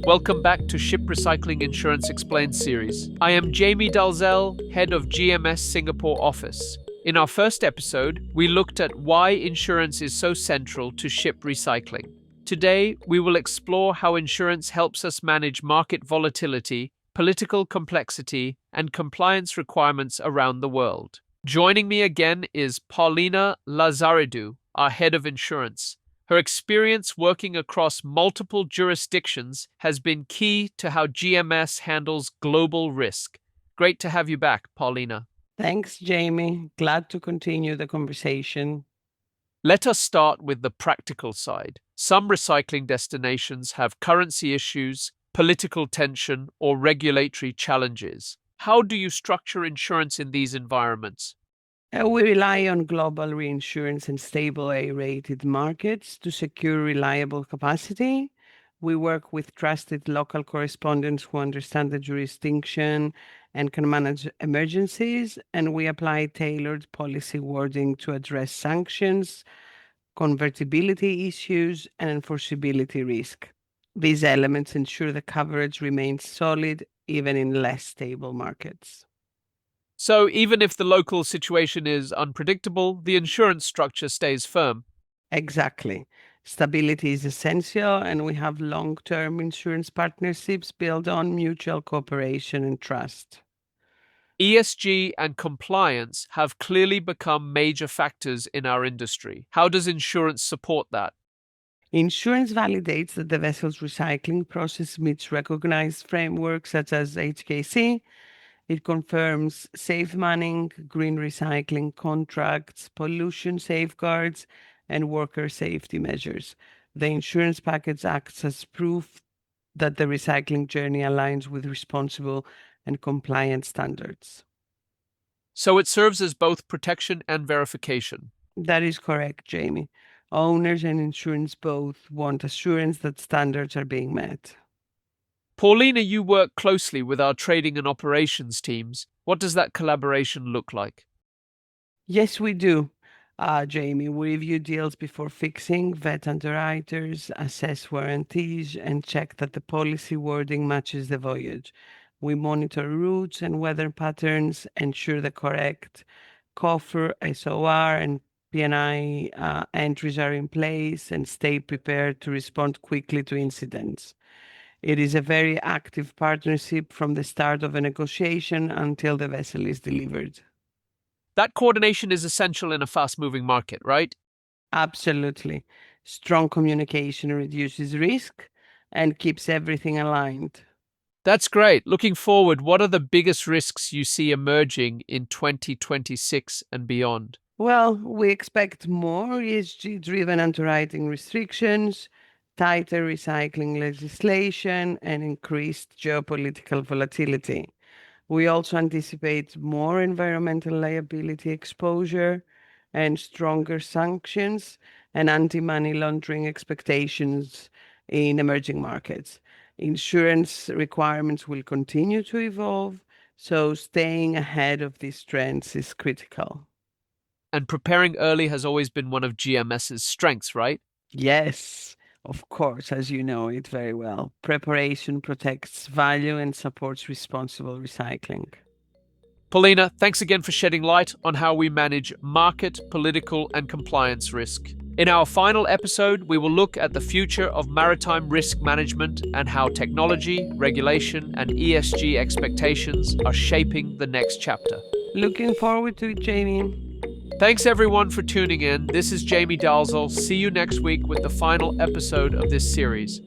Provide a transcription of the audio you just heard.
Welcome back to Ship Recycling Insurance Explained series. I am Jamie Dalzell, head of GMS Singapore office. In our first episode, we looked at why insurance is so central to ship recycling. Today, we will explore how insurance helps us manage market volatility, political complexity, and compliance requirements around the world. Joining me again is Paulina Lazaridou, our head of insurance. Her experience working across multiple jurisdictions has been key to how GMS handles global risk. Great to have you back, Paulina. Thanks, Jamie. Glad to continue the conversation. Let us start with the practical side. Some recycling destinations have currency issues, political tension, or regulatory challenges. How do you structure insurance in these environments? We rely on global reinsurance and stable A-rated markets to secure reliable capacity. We work with trusted local correspondents who understand the jurisdiction and can manage emergencies, and we apply tailored policy wording to address sanctions, convertibility issues, and enforceability risk. These elements ensure the coverage remains solid even in less stable markets. So even if the local situation is unpredictable, the insurance structure stays firm. Exactly. Stability is essential, and we have long term insurance partnerships built on mutual cooperation and trust. ESG and compliance have clearly become major factors in our industry. How does insurance support that? Insurance validates that the vessel's recycling process meets recognized frameworks such as HKC. It confirms safe manning, green recycling contracts, pollution safeguards, and worker safety measures. The insurance package acts as proof that the recycling journey aligns with responsible and compliant standards. So it serves as both protection and verification. That is correct, Jamie. Owners and insurance both want assurance that standards are being met. Paulina, you work closely with our trading and operations teams. What does that collaboration look like? Yes, we do. Jamie, we review deals before fixing, vet underwriters, assess warranties, and check that the policy wording matches the voyage. We monitor routes and weather patterns, ensure the correct COFR, SOR, and PNI entries are in place, and stay prepared to respond quickly to incidents. It is a very active partnership from the start of a negotiation until the vessel is delivered. That coordination is essential in a fast-moving market, right? Absolutely. Strong communication reduces risk and keeps everything aligned. That's great. Looking forward, what are the biggest risks you see emerging in 2026 and beyond? Well, we expect more ESG driven underwriting restrictions, tighter recycling legislation, and increased geopolitical volatility. We also anticipate more environmental liability exposure and stronger sanctions and anti money laundering expectations in emerging markets. Insurance requirements will continue to evolve, so staying ahead of these trends is critical. And preparing early has always been one of GMS's strengths, right? Yes, of course, as you know it very well. Preparation protects value and supports responsible recycling. Paulina, thanks again for shedding light on how we manage market, political, and compliance risk. In our final episode, we will look at the future of maritime risk management and how technology, regulation, and ESG expectations are shaping the next chapter. Looking forward to it, Jamie. Thanks everyone for tuning in. This is Jamie Dalzell. See you next week with the final episode of this series.